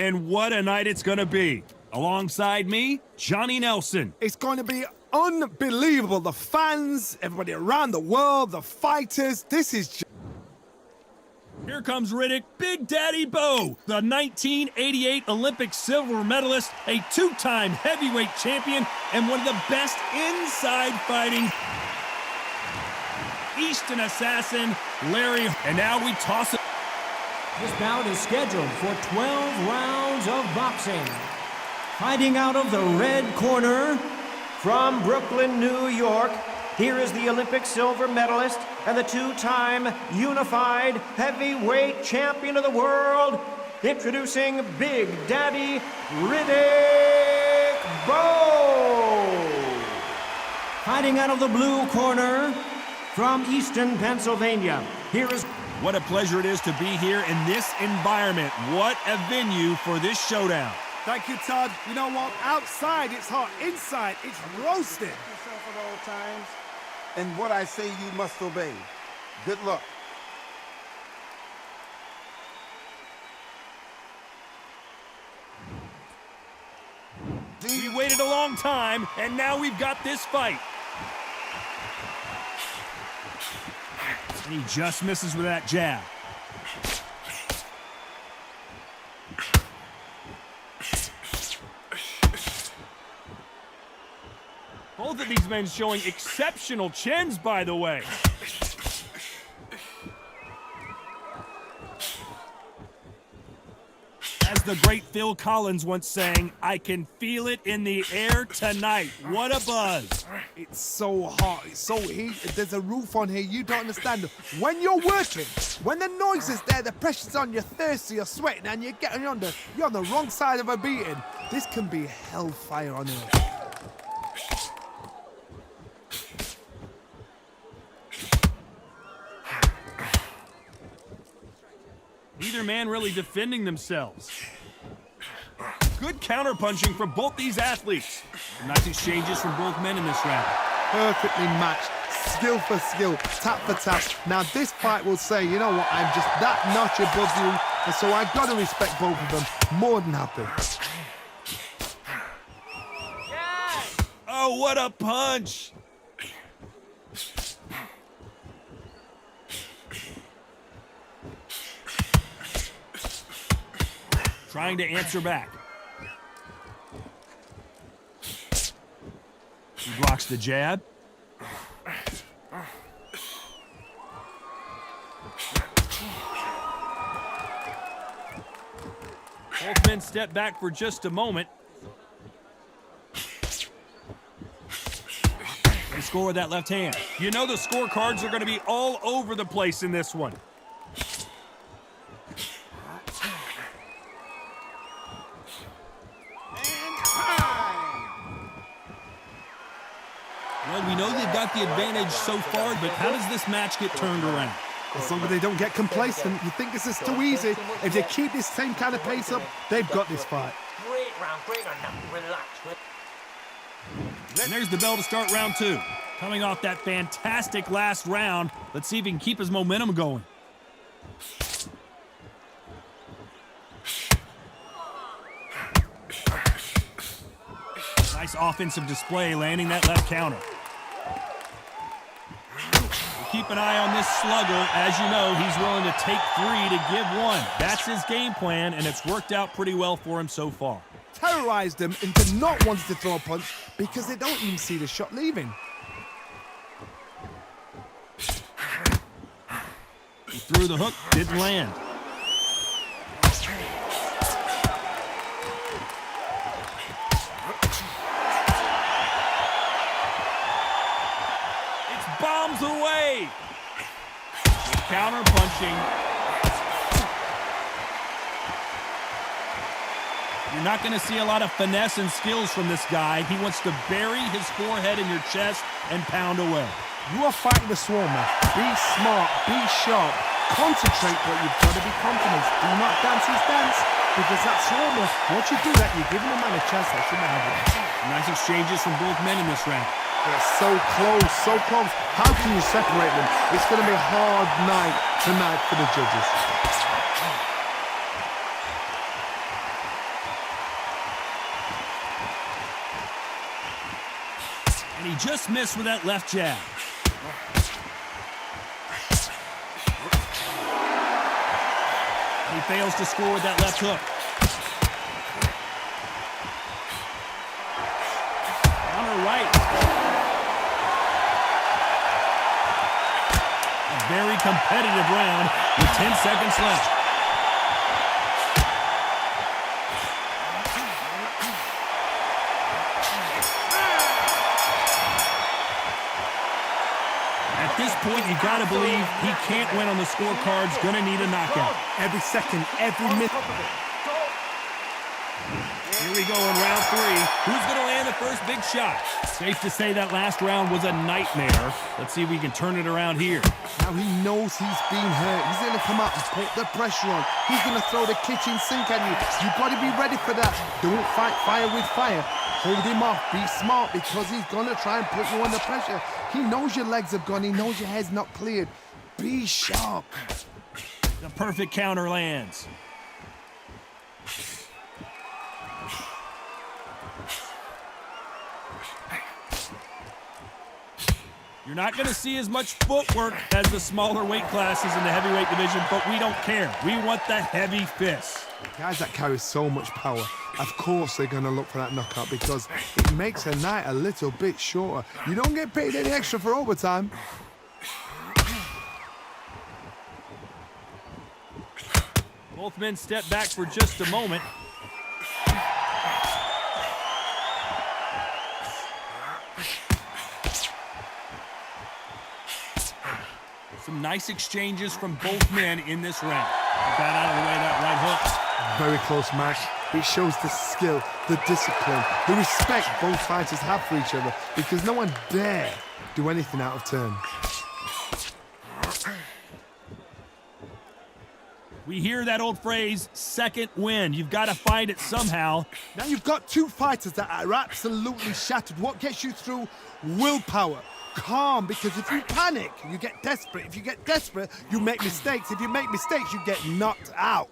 And what a night it's gonna be. Alongside me, Johnny Nelson. It's going to be unbelievable. The fans, everybody around the world, the fighters. This is Here comes Riddick Big Daddy Bowe, the 1988 Olympic silver medalist, a two-time heavyweight champion, and one of the best inside fighting. Easton Assassin, Larry, and now we toss it. This bout is scheduled for 12 rounds of boxing. Fighting out of the red corner, from Brooklyn, New York, here is the Olympic silver medalist and the two-time unified heavyweight champion of the world, introducing Big Daddy Riddick Bowe. Fighting out of the blue corner, from Easton, Pennsylvania, here is... What a pleasure it is to be here in this environment. What a venue for this showdown. Thank you, Todd. You know what? Outside, it's hot. Inside, it's roasted. Yourself at all times, and what I say you must obey. Good luck. We waited a long time, and now we've got this fight. And he just misses with that jab. Both of these men showing exceptional chins, by the way. As the great Phil Collins once sang, I can feel it in the air tonight. What a buzz. It's so hot. It's so heated. There's a roof on here. You don't understand. When you're working, when the noise is there, the pressure's on, you're thirsty, you're sweating, and you're on the wrong side of a beating. This can be hellfire on earth. Neither man really defending themselves. Good counterpunching from both these athletes. Nice exchanges from both men in this round. Perfectly matched, skill for skill, tap for tap. Now this fight will say, you know what, I'm just that notch above you, and so I've got to respect both of them. More than happy. Oh, what a punch! Trying to answer back. He blocks the jab. Both men step back for just a moment. They score with that left hand. You know the scorecards are going to be all over the place in this one. Well, we know they've got the advantage so far, but how does this match get turned around? As long as they don't get complacent, you think this is too easy. If they keep this same kind of pace up, they've got this fight. Great round, now relax. And there's the bell to start round two. Coming off that fantastic last round, let's see if he can keep his momentum going. Nice offensive display, landing that left counter. We'll keep an eye on this slugger. As you know, he's willing to take three to give one. That's his game plan, and it's worked out pretty well for him so far. Terrorized them into not wanting to throw a punch because they don't even see the shot leaving. He threw the hook, didn't land. Bombs away. Counter punching. You're not going to see a lot of finesse and skills from this guy. He wants to bury his forehead in your chest and pound away. You are fighting the swarmer. Be smart, be sharp, concentrate, but you've got to be confident. Do not dance his dance, because that swarmer, once you do that, you're giving a man a chance that shouldn't have it. Nice exchanges from both men in this round. They're so close, so close. How can you separate them? It's going to be a hard night tonight for the judges. And he just missed with that left jab. And he fails to score with that left hook. Counter right. A very competitive round with 10 seconds left. At this point, you gotta believe he can't win on the scorecards, gonna need a knockout. Every second, every minute. Here we go in round 3. Who's gonna land the first big shot? Safe to say that last round was a nightmare. Let's see if we can turn it around here. Now he knows he's been hurt. He's gonna come out and put the pressure on. He's gonna throw the kitchen sink at you. You've got to be ready for that. Don't fight fire with fire. Hold him off. Be smart because he's gonna try and put you under pressure. He knows your legs have gone. He knows your head's not cleared. Be sharp. The perfect counter lands. You're not going to see as much footwork as the smaller weight classes in the heavyweight division, but we don't care. We want the heavy fists. Guys that carry so much power, of course they're going to look for that knockout because it makes a night a little bit shorter. You don't get paid any extra for overtime. Both men step back for just a moment. Some nice exchanges from both men in this round. Got out of the way that right hook. Very close match. It shows the skill, the discipline, the respect both fighters have for each other because no one dare do anything out of turn. We hear that old phrase, second wind. You've got to find it somehow. Now you've got two fighters that are absolutely shattered. What gets you through? Willpower. Calm, because if you panic, you get desperate. If you get desperate, you make mistakes. If you make mistakes, you get knocked out.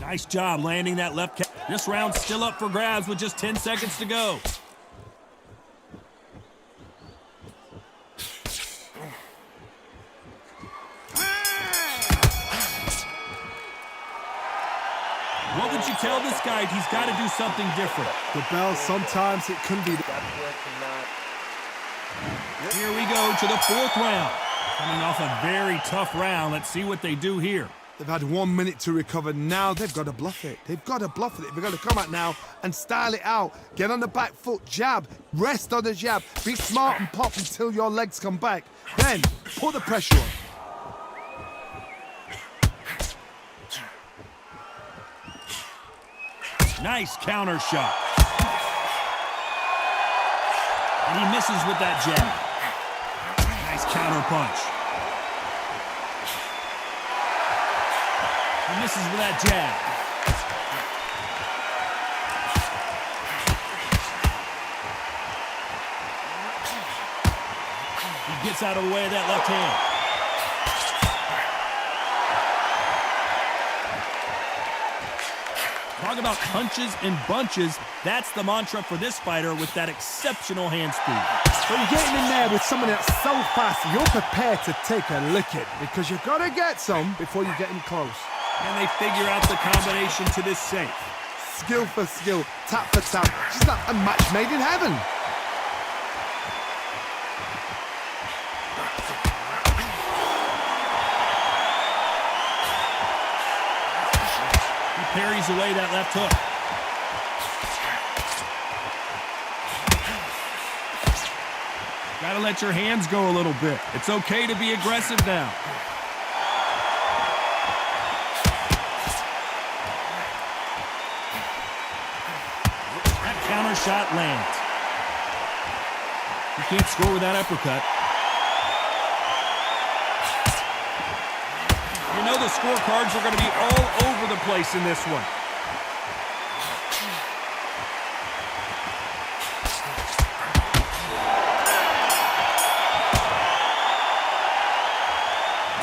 Nice job landing that left kick. This round's still up for grabs with just 10 seconds to go. What would you tell this guy? He's got to do something different. The bell, sometimes it can be. Here we go to the 4th round. Coming off a very tough round. Let's see what they do here. They've had 1 minute to recover. Now they've got to bluff it. They've got to bluff it. They've got to come out now and style it out. Get on the back foot, jab, rest on the jab. Be smart and pop until your legs come back. Then put the pressure on. Nice counter shot. And he misses with that jab. Nice counter punch. He misses with that jab. He gets out of the way of that left hand. Talk about punches and bunches. That's the mantra for this fighter with that exceptional hand speed. When you're getting in there with someone that's so fast, you're prepared to take a licking because you've got to get some before you get in close. And they figure out the combination to this safe. Skill for skill, tap for tap. Just like a match made in heaven. Parries away that left hook. Gotta let your hands go a little bit. It's okay to be aggressive now. That counter shot lands. You can't score with that uppercut. You know the scorecards are going to be all over the place in this one.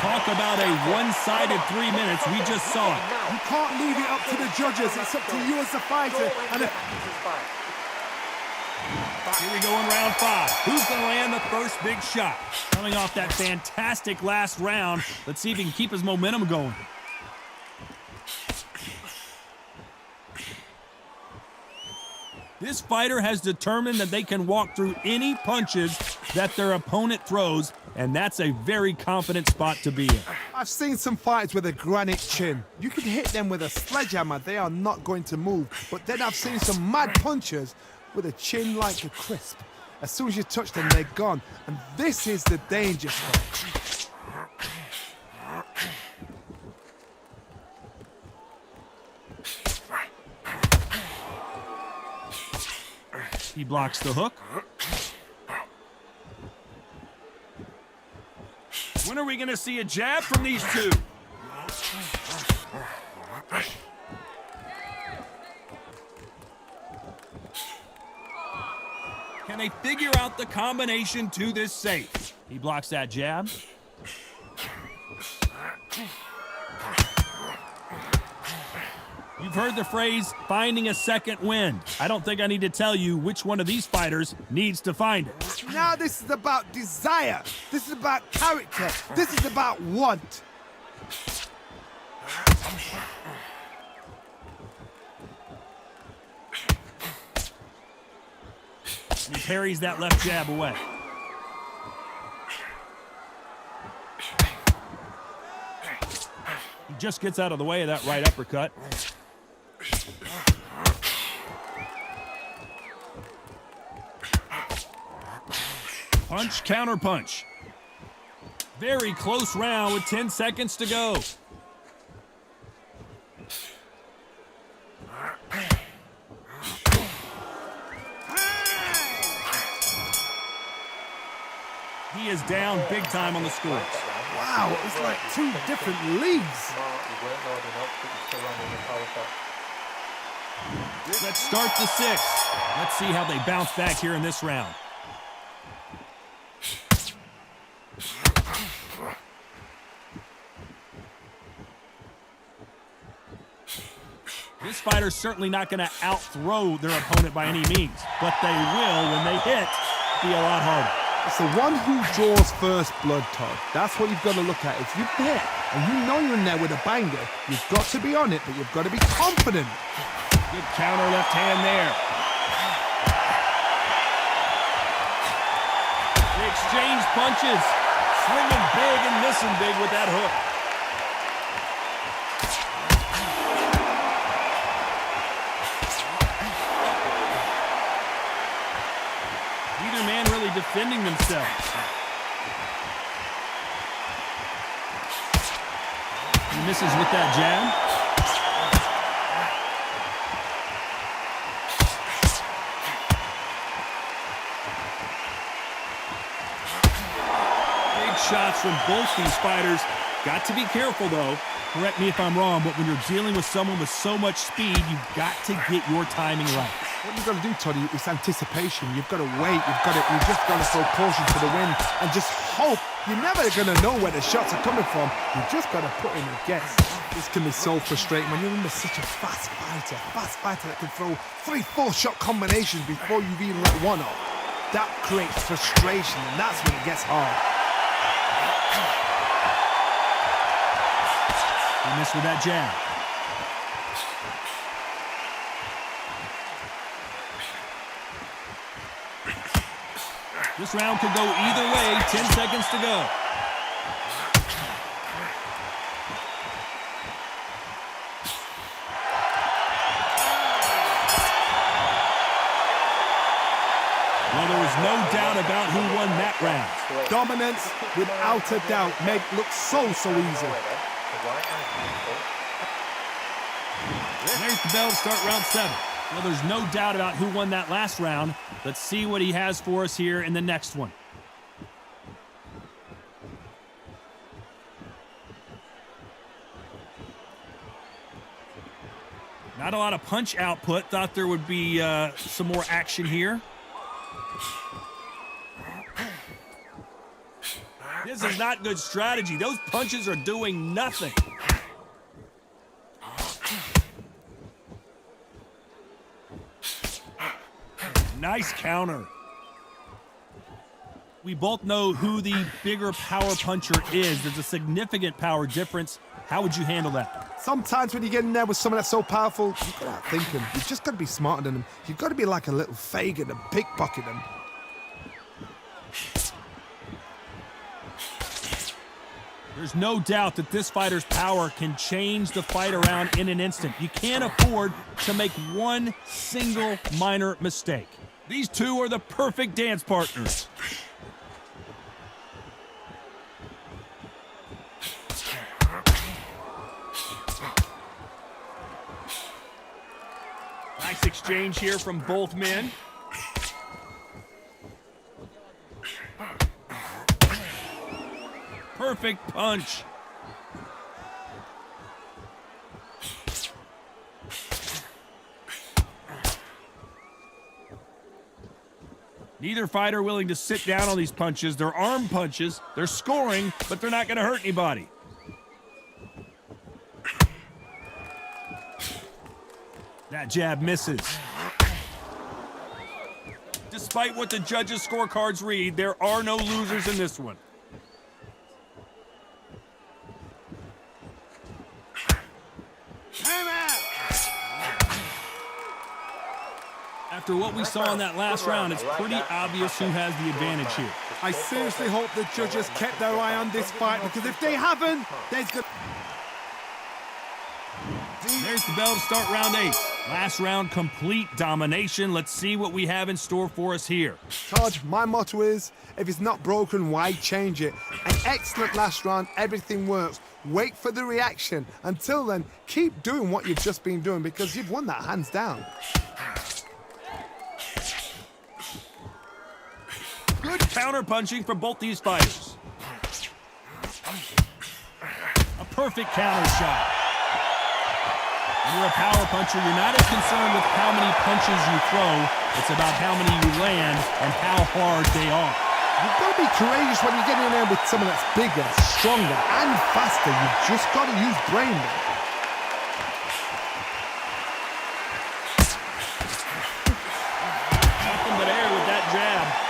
Talk about a one-sided 3 minutes. We just saw it. You can't leave it up to the judges. It's up to you as the fighter. And Here we go in round 5. Who's going to land the first big shot? Coming off that fantastic last round, let's see if he can keep his momentum going. This fighter has determined that they can walk through any punches that their opponent throws, and that's a very confident spot to be in. I've seen some fighters with a granite chin. You can hit them with a sledgehammer, they are not going to move. But then I've seen some mad punchers with a chin like a crisp. As soon as you touch them, they're gone. And this is the danger spot. He blocks the hook. When are we going to see a jab from these two? Can they figure out the combination to this safe? He blocks that jab. You've heard the phrase, finding a second wind. I don't think I need to tell you which one of these fighters needs to find it. Now this is about desire. This is about character. This is about want. He parries that left jab away. He just gets out of the way of that right uppercut. Punch, counter punch. Very close round with 10 seconds to go. He is down big time on the scores. Wow, it's like two different leagues. Let's start the 6th. Let's see how they bounce back here in this round. This fighter's certainly not going to out-throw their opponent by any means, but they will, when they hit, be a lot harder. It's the one who draws first blood, Todd. That's what you've got to look at. If you're there and you know you're in there with a banger, you've got to be on it, but you've got to be confident. Good counter left hand there. They exchange punches. Swinging big and missing big with that hook. Neither man really defending themselves. He misses with that jab. Shots from both these fighters. Got to be careful, though. Correct me if I'm wrong, but when you're dealing with someone with so much speed, you've got to get your timing right. What you've got to do, Toddy, is anticipation. You've got to wait. You've just got to throw caution to the wind and just hope. You're never going to know where the shots are coming from. You've just got to put in a guess. This can be so frustrating when you're under such a fast fighter that can throw 3-4 shot combinations before you've even let one off. That creates frustration, and that's when it gets hard. He missed with that jab. This round could go either way. 10 seconds to go. Well, there was no doubt about who won that round. Dominance, without a doubt, made look so easy. There's the bell to start round 7. Well, there's no doubt about who won that last round. Let's see what he has for us here in the next one. Not a lot of punch output. Thought there would be some more action here. This is not good strategy. Those punches are doing nothing. Nice counter. We both know who the bigger power puncher is. There's a significant power difference. How would you handle that? Sometimes when you get in there with someone that's so powerful, you've got to outthink him. You've just got to be smarter than him. You've got to be like a little Fagin and pickpocket him. There's no doubt that this fighter's power can change the fight around in an instant. You can't afford to make one single minor mistake. These two are the perfect dance partners. Nice exchange here from both men. Perfect punch. Neither fighter willing to sit down on these punches. They're arm punches. They're scoring, but they're not going to hurt anybody. That jab misses. Despite what the judges' scorecards read, there are no losers in this one. After what we saw in that last round, it's pretty obvious who has the advantage here. I seriously hope the judges kept their eye on this fight, because if they haven't, there's good. There's the bell to start round 8. Last round, complete domination. Let's see what we have in store for us here. Taj, my motto is, if it's not broken, why change it? An excellent last round, everything works. Wait for the reaction. Until then, keep doing what you've just been doing, because you've won that hands down. Good counter-punching from both these fighters. A perfect counter shot. When you're a power puncher, you're not as concerned with how many punches you throw. It's about how many you land and how hard they are. You've got to be courageous when you get in there with someone that's bigger, stronger, and faster. You've just got to use brain. Nothing but air with that jab.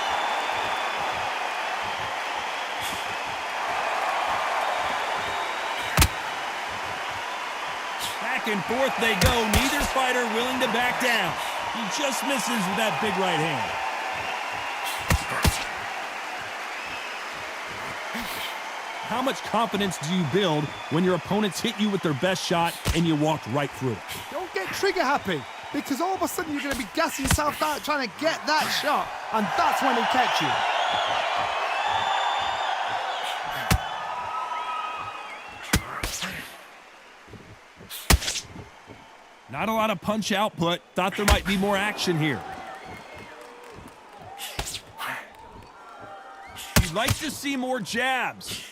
Back and forth they go. Neither fighter willing to back down. He just misses with that big right hand. How much confidence do you build when your opponents hit you with their best shot and you walked right through it? Don't get trigger happy, because all of a sudden you're going to be gassing yourself out trying to get that shot, and that's when he'll catch you. Not a lot of punch output. Thought there might be more action here. You'd like to see more jabs.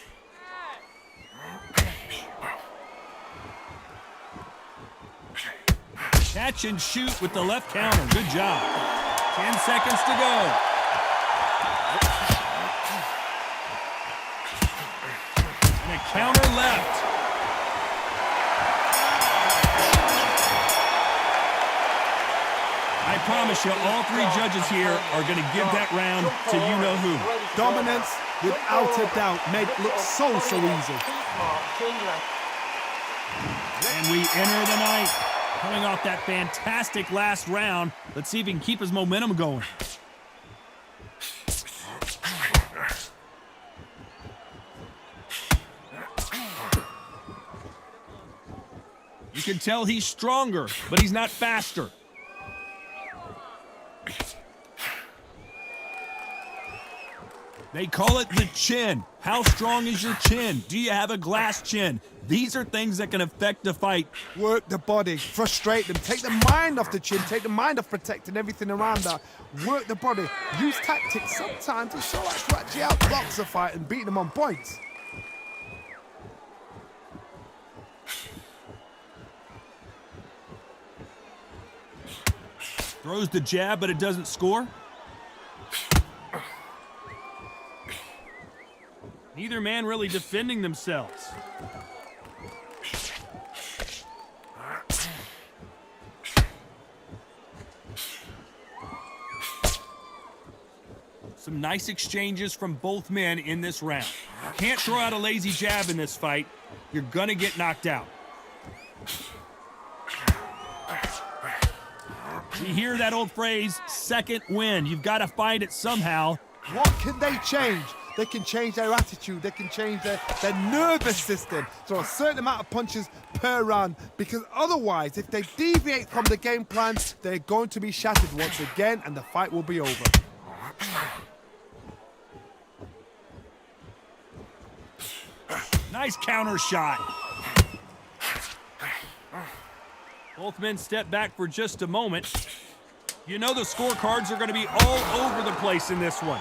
Catch and shoot with the left counter. Good job. 10 seconds to go. And a counter left. I promise you, all three judges here are going to give that round to you-know-who. Dominance, without a doubt, made it look so easy. And we enter the night. Coming off that fantastic last round, let's see if he can keep his momentum going. You can tell he's stronger, but he's not faster. They call it the chin. How strong is your chin? Do you have a glass chin? These are things that can affect the fight. Work the body, frustrate them, take the mind off the chin, take the mind off protecting everything around that. Work the body, use tactics. Sometimes it's so like to actually outbox a fight and beat them on points. Throws the jab, but it doesn't score. Neither man really defending themselves. Some nice exchanges from both men in this round. Can't throw out a lazy jab in this fight. You're gonna get knocked out. We hear that old phrase, second win. You've got to find it somehow. What can they change? They can change their attitude. They can change their nervous system. So a certain amount of punches per round. Because otherwise, if they deviate from the game plan, they're going to be shattered once again and the fight will be over. Nice counter shot. Both men step back for just a moment. You know the scorecards are going to be all over the place in this one.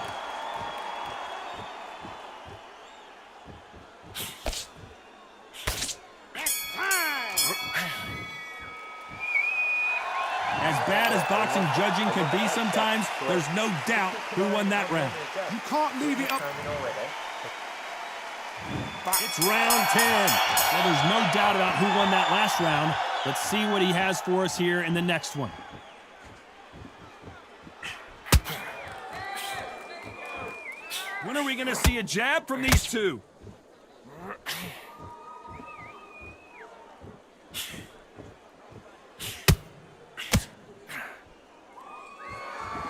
As bad as boxing judging can be sometimes, there's no doubt who won that round. You can't leave it up. It's round 10. Well, there's no doubt about who won that last round. Let's see what he has for us here in the next one. When are we going to see a jab from these two?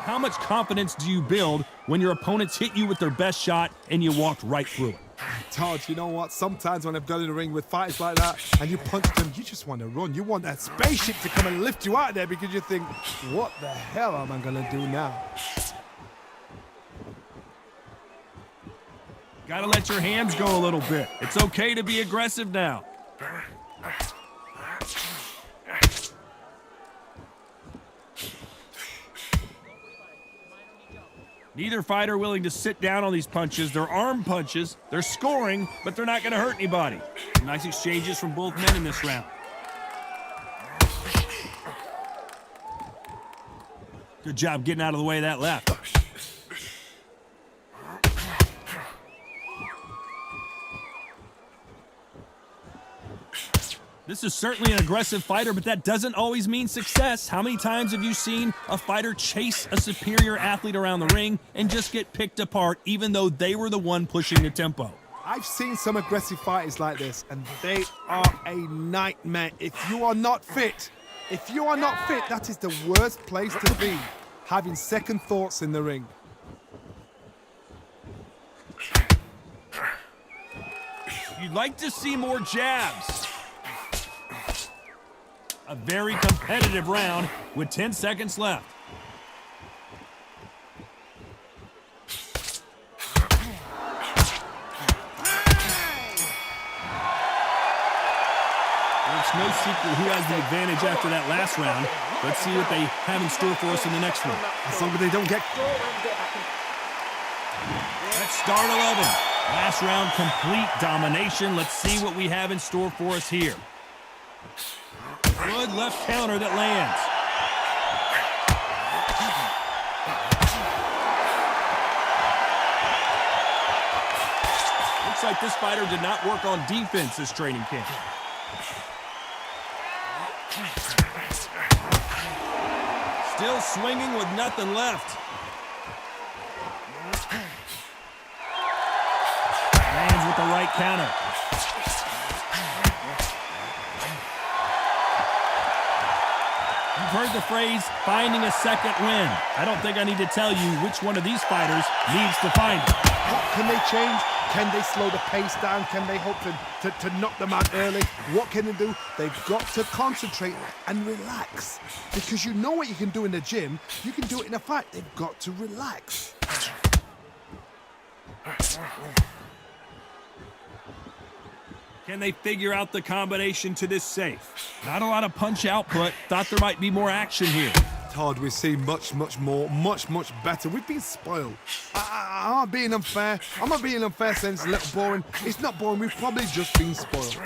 How much confidence do you build when your opponents hit you with their best shot and you walked right through it? Todd, you know what? Sometimes when I've done in the ring with fighters like that and you punch them, you just want to run. You want that spaceship to come and lift you out of there because you think, what the hell am I going to do now? Gotta let your hands go a little bit. It's okay to be aggressive now. Neither fighter willing to sit down on these punches. They're arm punches. They're scoring, but they're not going to hurt anybody. Nice exchanges from both men in this round. Good job getting out of the way of that left. This is certainly an aggressive fighter, but that doesn't always mean success. How many times have you seen a fighter chase a superior athlete around the ring and just get picked apart even though they were the one pushing the tempo? I've seen some aggressive fighters like this, and they are a nightmare. If you are not fit, that is the worst place to be, having second thoughts in the ring. You'd like to see more jabs. A very competitive round with 10 seconds left. It's no secret who has the advantage after that last round. Let's see what they have in store for us in the next one. As long as they don't get... Let's start 11. Last round, complete domination. Let's see what we have in store for us here. Good left counter that lands. Looks like this fighter did not work on defense this training camp. Still swinging with nothing left. Lands with the right counter. You've heard the phrase, finding a second win. I don't think I need to tell you which one of these fighters needs to find it. What can they change? Can they slow the pace down? Can they hope to knock them out early? What can they do? They've got to concentrate and relax. Because you know what you can do in the gym, you can do it in a fight. They've got to relax. Can they figure out the combination to this safe? Not a lot of punch output. Thought there might be more action here. Todd, we see much more, much better. We've been spoiled. I'm not being unfair. I'm not being unfair saying it's a little boring. It's not boring. We've probably just been spoiled.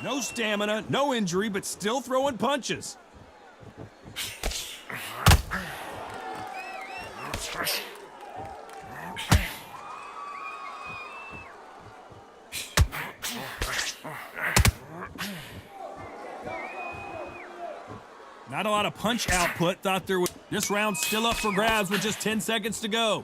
No stamina, no injury, but still throwing punches. Not a lot of punch output. Thought there was. This round's still up for grabs with just 10 seconds to go.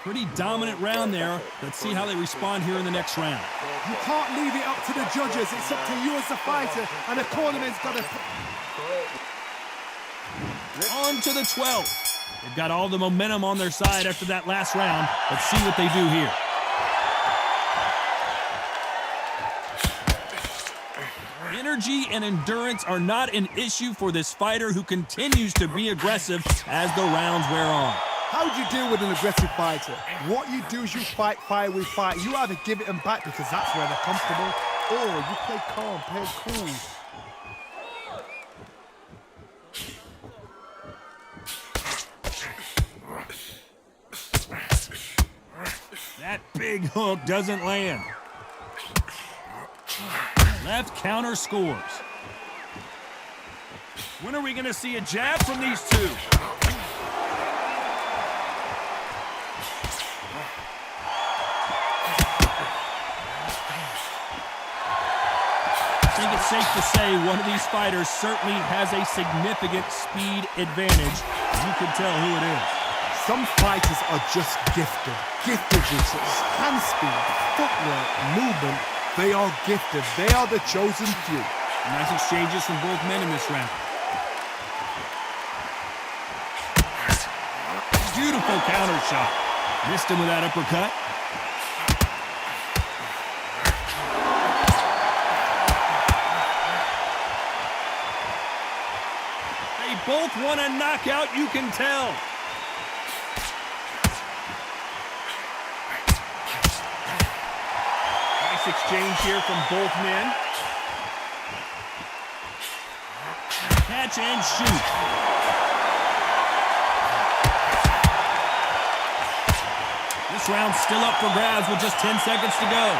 Pretty dominant round there. Let's see how they respond here in the next round. You can't leave it up to the judges. It's up to you as the fighter, and the cornerman's got to... On to the 12th. They've got all the momentum on their side after that last round. Let's see what they do here. Energy and endurance are not an issue for this fighter who continues to be aggressive as the rounds wear on. How do you deal with an aggressive fighter? What you do is you fight fire with fight. You either give it them back because that's where they're comfortable, or you play calm, play cool. That big hook doesn't land. Left counter scores. When are we going to see a jab from these two? I think it's safe to say one of these fighters certainly has a significant speed advantage. You can tell who it is. Some fighters are just gifted. Gifted with hand speed, footwork, movement. They are gifted. They are the chosen few. Nice exchanges from both men in this round. Beautiful counter shot. Missed him with that uppercut. They both want a knockout, you can tell. Nice exchange here from both men. Catch and shoot. This round's still up for grabs with just 10 seconds to go.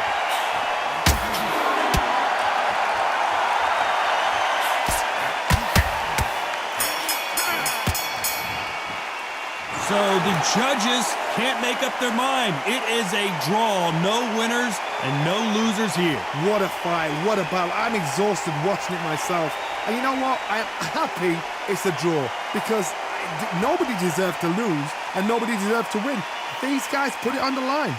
So the judges can't make up their mind. It is a draw. No winners and no losers here. What a fight. What a battle. I'm exhausted watching it myself. And you know what? I'm happy it's a draw because nobody deserved to lose and nobody deserved to win. These guys put it on the line.